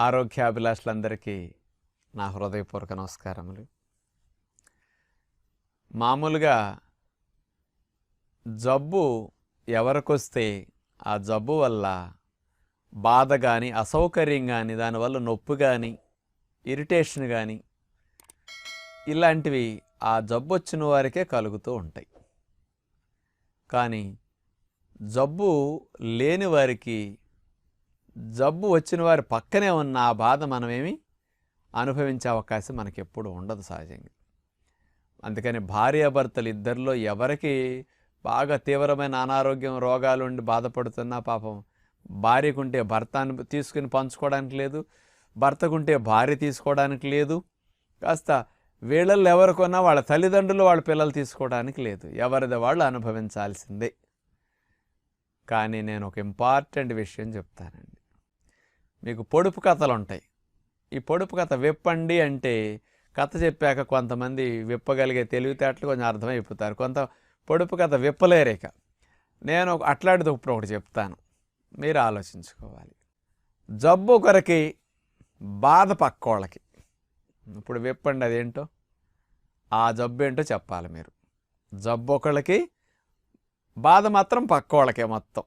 ఆరోగ్యాభిలాషులందరికీ నా హృదయపూర్వక నమస్కారములు. మామూలుగా జబ్బు ఎవరికొస్తే ఆ జబ్బు వల్ల బాధ కానీ, అసౌకర్యం కానీ, దానివల్ల నొప్పి కానీ, ఇరిటేషన్ కానీ ఇలాంటివి ఆ జబ్బు వచ్చిన వారికే కలుగుతూ ఉంటాయి. కానీ జబ్బు లేని వారికి, జబ్బు వచ్చిన వారి పక్కనే ఉన్న ఆ బాధ మనమేమి అనుభవించే అవకాశం మనకి ఎప్పుడు ఉండదు సహజంగా. అందుకని భార్యాభర్తలు ఇద్దరిలో ఎవరికి బాగా తీవ్రమైన అనారోగ్యం రోగాలు ఉండి బాధపడుతున్నా పాపం భార్యకుంటే భర్తను తీసుకుని పంచుకోవడానికి లేదు, భర్తకుంటే భార్య తీసుకోవడానికి లేదు, కాస్త వీళ్ళల్లో ఎవరికొన్నా వాళ్ళ తల్లిదండ్రులు వాళ్ళ పిల్లలు తీసుకోవడానికి లేదు, ఎవరిది వాళ్ళు అనుభవించాల్సిందే. కానీ నేను ఒక ఇంపార్టెంట్ విషయం చెప్తానండి. మీకు పొడుపు కథలు ఉంటాయి. ఈ పొడుపు కథ విప్పండి అంటే కథ చెప్పాక కొంతమంది విప్పగలిగే తెలివితేటలు కొంచెం అర్థమైపోతారు, కొంత పొడుపు కథ విప్పలేరేక. నేను అట్లాంటిది ఇప్పుడు ఒకటి చెప్తాను, మీరు ఆలోచించుకోవాలి. జబ్బు ఒకరికి, బాధ పక్కోళ్ళకి. ఇప్పుడు విప్పండి అదేంటో, ఆ జబ్బు ఏంటో చెప్పాలి మీరు. జబ్బు ఒకళ్ళకి, బాధ మాత్రం పక్కోళ్ళకే మొత్తం.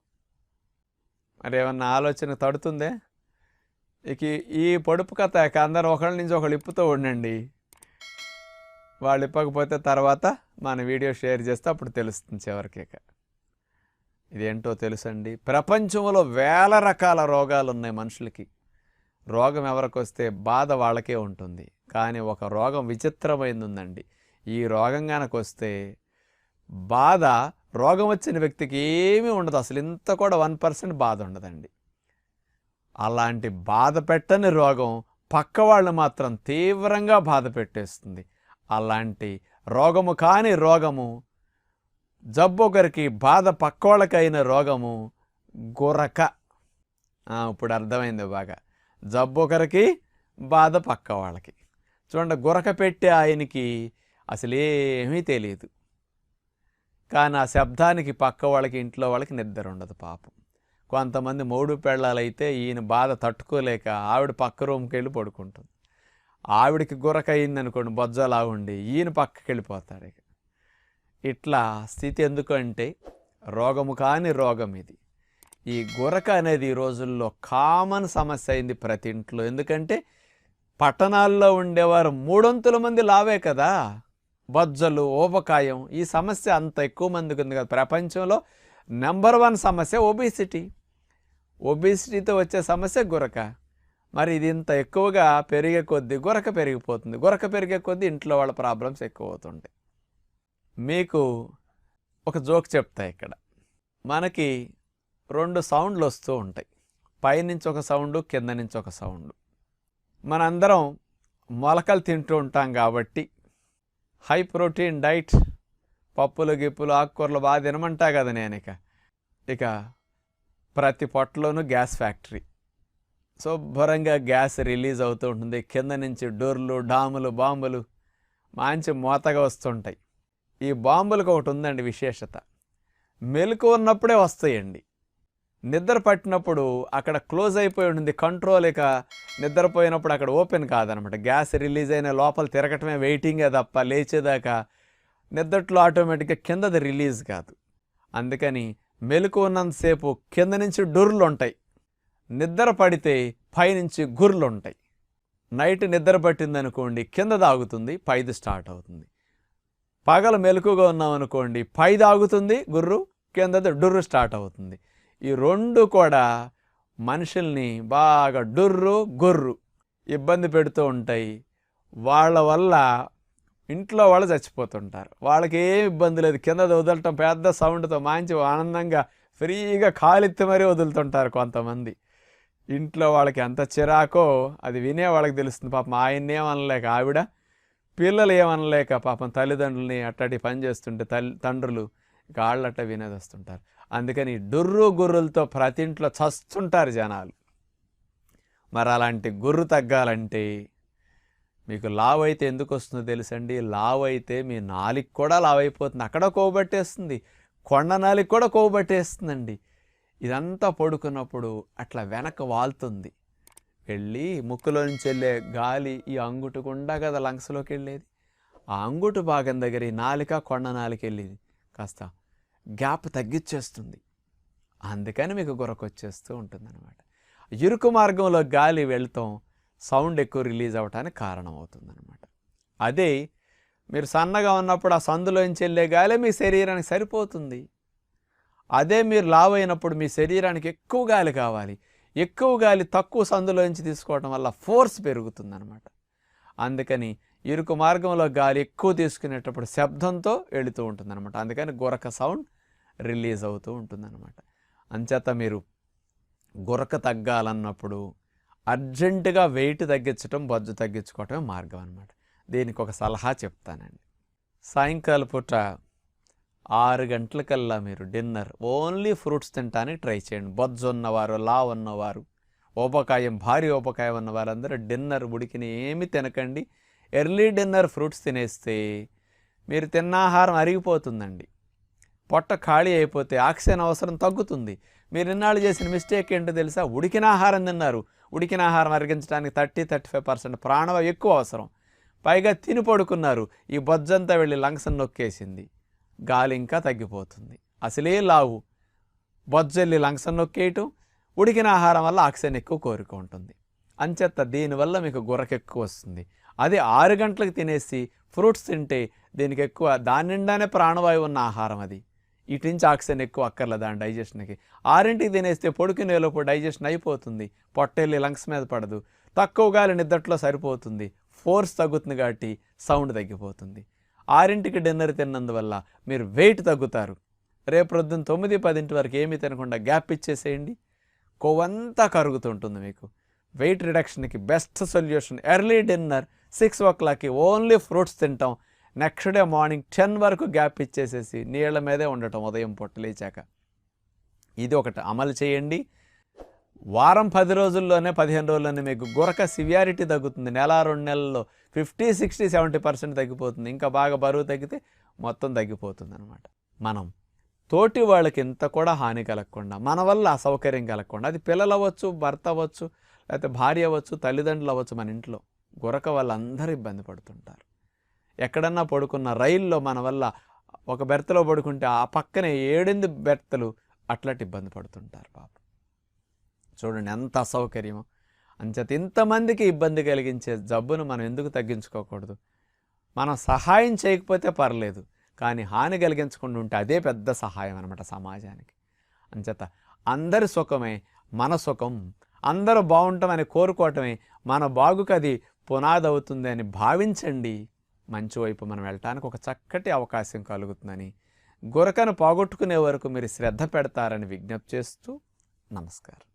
మరి ఏమన్నా ఆలోచన తడుతుందే? ఇక ఈ పొడుపు కథ అందరూ ఒకళ్ళ నుంచి ఒకళ్ళు ఇప్పుతూ ఉండండి. వాళ్ళు ఇప్పకపోతే తర్వాత మన వీడియో షేర్ చేస్తే అప్పుడు తెలుస్తుంది చివరికేక. ఇదేంటో తెలుసండి, ప్రపంచంలో వేల రకాల రోగాలు ఉన్నాయి మనుషులకి. రోగం ఎవరికి వస్తే బాధ వాళ్ళకే ఉంటుంది. కానీ ఒక రోగం విచిత్రమైంది ఉందండి. ఈ రోగం కనుక వస్తే బాధ రోగం వచ్చిన వ్యక్తికి ఏమీ ఉండదు, అసలు ఇంత కూడా 1% బాధ ఉండదండి. అలాంటి బాధ పెట్టని రోగం పక్క వాళ్ళు మాత్రం తీవ్రంగా బాధ పెట్టేస్తుంది. అలాంటి రోగము కాని రోగము, జబ్బు ఒకరికి, బాధ పక్కోళ్ళకైన రోగము గురక. ఇప్పుడు అర్థమైంది బాగా. జబ్బు ఒకరికి, బాధ పక్క వాళ్ళకి. చూడండి, గురక పెట్టే ఆయనకి అసలు ఏమీ తెలియదు, కానీ ఆ శబ్దానికి పక్క వాళ్ళకి, ఇంట్లో వాళ్ళకి నిద్ర ఉండదు పాపం. కొంతమంది మూడు పెళ్ళాలైతే ఈయన బాధ తట్టుకోలేక ఆవిడ పక్క రూమ్కి వెళ్ళి పడుకుంటుంది. ఆవిడికి గురక అయిందనుకోండి, బొజ్జలా ఉండి ఈయన పక్కకి వెళ్ళిపోతాడు. ఇక ఇట్లా స్థితి ఎందుకంటే రోగము కాని రోగం ఇది. ఈ గురక అనేది ఈ రోజుల్లో కామన్ సమస్య అయింది ప్రతి ఇంట్లో. ఎందుకంటే పట్టణాల్లో ఉండేవారు 300 మంది లావే కదా, బొజ్జలు, ఊబకాయం. ఈ సమస్య అంత ఎక్కువ మందికి ఉంది కదా. ప్రపంచంలో నెంబర్ 1 సమస్య ఒబేసిటీ. ఒబేసిటీతో వచ్చే సమస్య గురక. మరి ఇది ఇంత ఎక్కువగా పెరిగే కొద్దీ గురక పెరిగిపోతుంది. గురక పెరిగే కొద్దీ ఇంట్లో వాళ్ళ ప్రాబ్లమ్స్ ఎక్కువ అవుతుంటాయి. మీకు ఒక జోక్ చెప్తా. ఇక్కడ మనకి 2 సౌండ్లు వస్తూ ఉంటాయి, పైనుంచి ఒక సౌండ్, కింద నుంచి ఒక సౌండ్. మనందరం మొలకలు తింటూ ఉంటాం కాబట్టి హై ప్రోటీన్ డైట్, పప్పులు గిప్పులు ఆకుకూరలు బాగా తినమంటా కదా నేను. ఇక ప్రతి పొట్టలోనూ గ్యాస్ ఫ్యాక్టరీ, శుభ్రంగా గ్యాస్ రిలీజ్ అవుతూ ఉంటుంది. కింద నుంచి డోర్లు, డాములు, బాంబులు మంచి మోతగా వస్తుంటాయి. ఈ బాంబులకు ఒకటి ఉందండి విశేషత, మెలకు ఉన్నప్పుడే వస్తాయండి. నిద్ర పట్టినప్పుడు అక్కడ క్లోజ్ అయిపోయి ఉంటుంది కంట్రోల్. ఇక నిద్రపోయినప్పుడు అక్కడ ఓపెన్ కాదనమాట. గ్యాస్ రిలీజ్ అయిన లోపల తిరగటమే వెయిటింగే తప్ప లేచేదాకా నిద్రట్లో ఆటోమేటిక్గా కిందది రిలీజ్ కాదు. అందుకని మెలకు ఉన్నంతసేపు కింద నుంచి డొర్లు ఉంటాయి, నిద్ర పడితే పైనుంచి గుర్లు ఉంటాయి. నైట్ నిద్ర పట్టిందనుకోండి కింద దాగుతుంది, పైది స్టార్ట్ అవుతుంది. పగలు మెలకుగా ఉన్నామనుకోండి పైది ఆగుతుంది గుర్రు, కిందది డొర్రు స్టార్ట్ అవుతుంది. ఈ 2 కూడా మనుషుల్ని బాగా డొర్రు గొర్రు ఇబ్బంది పెడుతూ ఉంటాయి. వాళ్ళ వల్ల ఇంట్లో వాళ్ళు చచ్చిపోతుంటారు. వాళ్ళకి ఏం ఇబ్బంది లేదు, కింద వదలటం పెద్ద సౌండ్తో మంచి ఆనందంగా ఫ్రీగా కాలెత్తి మరీ వదులుతుంటారు కొంతమంది. ఇంట్లో వాళ్ళకి ఎంత చిరాకో అది వినే వాళ్ళకి తెలుస్తుంది. పాపం ఆయన్ని ఏమనలేక ఆవిడ, పిల్లలు ఏమనలేక పాపం తల్లిదండ్రులని అట్టటి పని చేస్తుంటే తండ్రులు కాళ్ళట్ట వినేది వస్తుంటారు. అందుకని డొర్రు గుర్రులతో ప్రతి ఇంట్లో చస్తుంటారు జనాలు. మరి అలాంటి గుర్రు తగ్గాలంటే మీకు లావు అయితే ఎందుకు వస్తుందో తెలుసండి? లావు అయితే మీ నాలిక కూడా లావు అయిపోతుంది, అక్కడ కొవ్వబట్టేస్తుంది, కొండ నాలిక కూడా కొవ్వబట్టేస్తుందండి. ఇదంతా పడుకున్నప్పుడు అట్లా వెనక వాలుతుంది. వెళ్ళి ముక్కులో నుంచి వెళ్ళే గాలి ఈ అంగుటు గుండా కదా లంగ్స్లోకి వెళ్ళేది. ఆ అంగుటు భాగం దగ్గర ఈ నాలిక కొండ నాలిక వెళ్ళేది కాస్త గ్యాప్ తగ్గించేస్తుంది. అందుకని మీకు గురకొచ్చేస్తూ ఉంటుందన్నమాట. ఇరుకు మార్గంలో గాలి వెళ్తాం సౌండ్ ఎక్కువ రిలీజ్ అవ్వటానికి కారణం అవుతుందన్నమాట. అదే మీరు సన్నగా ఉన్నప్పుడు ఆ సందులోంచి వెళ్ళే గాలి మీ శరీరానికి సరిపోతుంది. అదే మీరు లావు అయినప్పుడు మీ శరీరానికి ఎక్కువ గాలి కావాలి. ఎక్కువ గాలి తక్కువ సందులోంచి తీసుకోవడం వల్ల ఫోర్స్ పెరుగుతుందన్నమాట. అందుకని ఇరుకు మార్గంలో గాలి ఎక్కువ తీసుకునేటప్పుడు శబ్దంతో వెళుతూ ఉంటుందన్నమాట. అందుకని గురక సౌండ్ రిలీజ్ అవుతూ ఉంటుందన్నమాట. అంచేత మీరు గురక తగ్గాలన్నప్పుడు అర్జెంటుగా వెయిట్ తగ్గించడం, బొజ్జు తగ్గించుకోవటమే మార్గం అన్నమాట. దీనికి ఒక సలహా చెప్తానండి. సాయంకాల పూట 6 గంటలకల్లా మీరు డిన్నర్ ఓన్లీ ఫ్రూట్స్ తినడానికి ట్రై చేయండి. బొజ్జు ఉన్నవారు, లావు ఉన్నవారు, ఊబకాయం భారీ ఊబకాయం ఉన్న వారందరూ డిన్నర్ ఉడికిన ఏమి తినకండి. ఎర్లీ డిన్నర్ ఫ్రూట్స్ తినేస్తే మీరు తిన్న ఆహారం అరిగిపోతుందండి. పొట్ట ఖాళీ అయిపోతే ఆక్సిజన్ అవసరం తగ్గుతుంది. మీరు ఇన్నాళ్ళు చేసిన మిస్టేక్ ఏంటో తెలుసా? ఉడికిన ఆహారం తిన్నారు. ఉడికిన ఆహారం అరిగించడానికి 30-35% ప్రాణవాయువు ఎక్కువ అవసరం. పైగా తిని పడుకున్నారు. ఈ బొజ్జంతా వెళ్ళి లంగ్స్ని నొక్కేసింది. గాలి ఇంకా తగ్గిపోతుంది. అసలే లావు, బొజ్జు వెళ్ళి లంగ్స్ని నొక్కేయటం, ఉడికిన ఆహారం వల్ల ఆక్సిజన్ ఎక్కువ కోరిక ఉంటుంది. అంచేత దీనివల్ల మీకు గురక ఎక్కువ వస్తుంది. అదే 6 గంటలకు తినేసి ఫ్రూట్స్ తింటే దీనికి ఎక్కువ, దాని నిండానే ప్రాణవాయువు ఉన్న ఆహారం అది. ఇటు నుంచి ఆక్సిజన్ ఎక్కువ అక్కర్లేదు దాని డైజెషన్కి. 6ంటికి తినేస్తే పడుకునేలోపు డైజెషన్ అయిపోతుంది. పొట్టెళ్ళి లంగ్స్ మీద పడదు. తక్కువ గాలి నిద్దట్లో సరిపోతుంది. ఫోర్స్ తగ్గుతుంది కాబట్టి సౌండ్ తగ్గిపోతుంది. 6ంటికి డిన్నర్ తిన్నందువల్ల మీరు వెయిట్ తగ్గుతారు. రేపు ప్రొద్దున 9-10 వరకు ఏమీ తినకుండా గ్యాప్ ఇచ్చేసేయండి. కొవ్వంతా కరుగుతుంటుంది. మీకు వెయిట్ రిడక్షన్కి బెస్ట్ సొల్యూషన్ ఎర్లీ డిన్నర్ 6 o'clockకి ఓన్లీ ఫ్రూట్స్ తింటాం. నెక్స్ట్ డే మార్నింగ్ 10 వరకు గ్యాప్ ఇచ్చేసేసి నీళ్ల మీదే ఉండటం ఉదయం పొట్ట లేచాక. ఇది ఒకటి అమలు చేయండి. వారం 10 రోజుల్లోనే 15 రోజుల్లోనే మీకు గురక సివియారిటీ తగ్గుతుంది. నెల 2 నెలల్లో 50-60-70% తగ్గిపోతుంది. ఇంకా బాగా బరువు తగ్గితే మొత్తం తగ్గిపోతుంది అనమాట. మనం తోటి వాళ్ళకి ఇంత కూడా హాని కలగకుండా, మన వల్ల అసౌకర్యం కలగకుండా, అది పిల్లలు అవ్వచ్చు, భర్త అవ్వచ్చు, లేకపోతే భార్య అవ్వచ్చు, తల్లిదండ్రులు అవ్వచ్చు, మన ఇంట్లో గురక వల్ల అందరూ ఇబ్బంది పడుతుంటారు. ఎక్కడన్నా పడుకున్న రైల్లో మన వల్ల ఒక బెర్త్లో పడుకుంటే ఆ పక్కనే 7-8 బెర్త్లు అట్లాంటి ఇబ్బంది పడుతుంటారు పాపం. చూడండి ఎంత అసౌకర్యం. అంచేత ఇంతమందికి ఇబ్బంది కలిగించే జబ్బును మనం ఎందుకు తగ్గించుకోకూడదు? మనం సహాయం చేయకపోతే పర్లేదు, కానీ హాని కలిగించకుండా ఉంటే అదే పెద్ద సహాయం అనమాట సమాజానికి. అంచేత అందరి సుఖమే మన సుఖం, అందరూ బాగుంటామని కోరుకోవటమే మన బాగుకు అది పునాది అవుతుంది అని భావించండి. మంచి వైపు మనం వెళ్ళటానికి ఒక చక్కటి అవకాశం కలుగుతుందని, గురకను పోగొట్టుకునే వరకు మీరు శ్రద్ధ పెడతారని విజ్ఞప్తి చేస్తూ నమస్కారం.